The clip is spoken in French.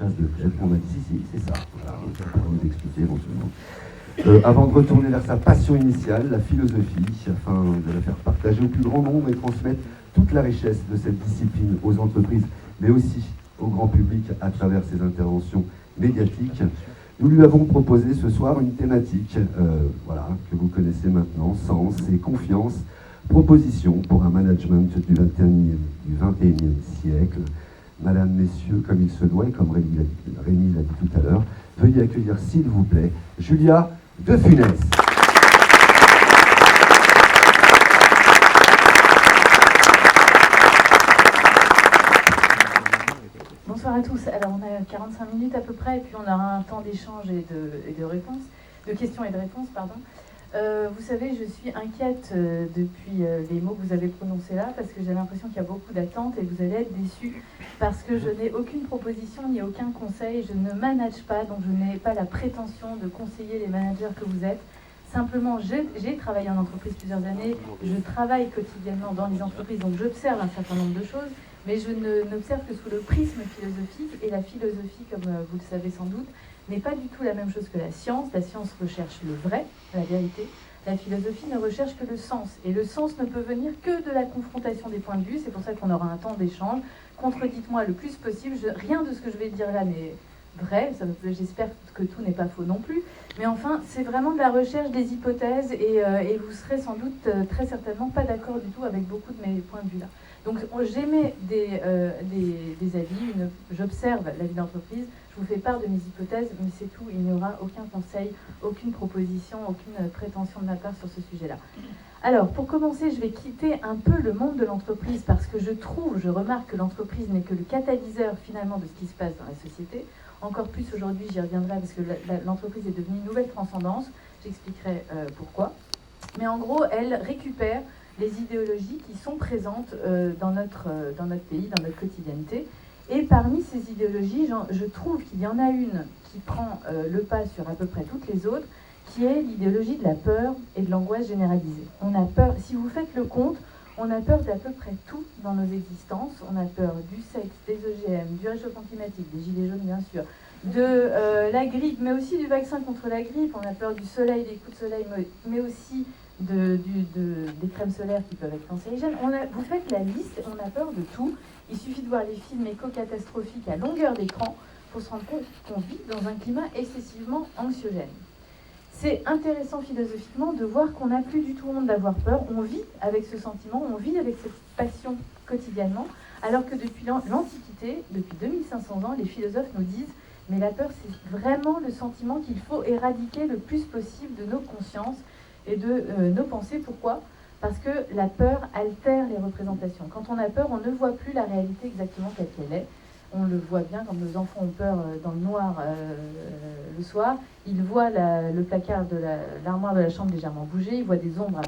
chasse de tête. On m'a dit si, c'est ça. Voilà, ça pourra nous expliquer éventuellement. Avant de retourner vers sa passion initiale, la philosophie, afin de la faire partager au plus grand nombre et transmettre toute la richesse de cette discipline aux entreprises, mais aussi au grand public à travers ses interventions médiatiques, nous lui avons proposé ce soir une thématique que vous connaissez maintenant, sens et confiance, proposition pour un management du 21e siècle. Madame, messieurs, comme il se doit et comme Rémi l'a dit tout à l'heure, veuillez accueillir, s'il vous plaît, Julia De Funès. Bonsoir à tous. Alors on a 45 minutes à peu près, et puis on aura un temps d'échange et de réponses, de questions et de réponses, pardon. Vous savez, je suis inquiète depuis les mots que vous avez prononcés là, parce que j'ai l'impression qu'il y a beaucoup d'attentes et vous allez être déçus, parce que je n'ai aucune proposition ni aucun conseil, je ne manage pas, donc je n'ai pas la prétention de conseiller les managers que vous êtes. Simplement, j'ai travaillé en entreprise plusieurs années, je travaille quotidiennement dans les entreprises, donc j'observe un certain nombre de choses, mais je n'observe que sous le prisme philosophique, et la philosophie, comme vous le savez sans doute, n'est pas du tout la même chose que la science. La science recherche le vrai, la vérité. La philosophie ne recherche que le sens. Et le sens ne peut venir que de la confrontation des points de vue. C'est pour ça qu'on aura un temps d'échange. Contredite-moi le plus possible. Rien de ce que je vais dire là n'est vrai. J'espère que tout n'est pas faux non plus. Mais enfin, c'est vraiment de la recherche des hypothèses. Et vous serez sans doute très certainement pas d'accord du tout avec beaucoup de mes points de vue là. Donc j'émets des avis, j'observe la vie d'entreprise, je vous fais part de mes hypothèses, mais c'est tout, il n'y aura aucun conseil, aucune proposition, aucune prétention de ma part sur ce sujet-là. Alors, pour commencer, je vais quitter un peu le monde de l'entreprise, parce que je remarque que l'entreprise n'est que le catalyseur finalement de ce qui se passe dans la société. Encore plus aujourd'hui, j'y reviendrai, parce que l'entreprise est devenue une nouvelle transcendance, j'expliquerai pourquoi. Mais en gros, elle récupère les idéologies qui sont présentes dans notre pays, dans notre quotidienneté. Et parmi ces idéologies, je trouve qu'il y en a une qui prend le pas sur à peu près toutes les autres, qui est l'idéologie de la peur et de l'angoisse généralisée. On a peur, si vous faites le compte, on a peur d'à peu près tout dans nos existences. On a peur du sexe, des OGM, du réchauffement climatique, des gilets jaunes bien sûr, de la grippe, mais aussi du vaccin contre la grippe. On a peur du soleil, des coups de soleil, mais aussi des crèmes solaires qui peuvent être cancérigènes. Vous faites la liste, on a peur de tout. Il suffit de voir les films éco-catastrophiques à longueur d'écran pour se rendre compte qu'on vit dans un climat excessivement anxiogène. C'est intéressant philosophiquement de voir qu'on n'a plus du tout honte d'avoir peur. On vit avec ce sentiment, on vit avec cette passion quotidiennement, alors que depuis l'Antiquité, depuis 2500 ans, les philosophes nous disent « mais la peur, c'est vraiment le sentiment qu'il faut éradiquer le plus possible de nos consciences et de nos pensées. » Pourquoi ? Parce que la peur altère les représentations. Quand on a peur, on ne voit plus la réalité exactement telle qu'elle est. On le voit bien quand nos enfants ont peur dans le noir le soir. Ils voient le placard de l'armoire de la chambre légèrement bouger, ils voient des ombres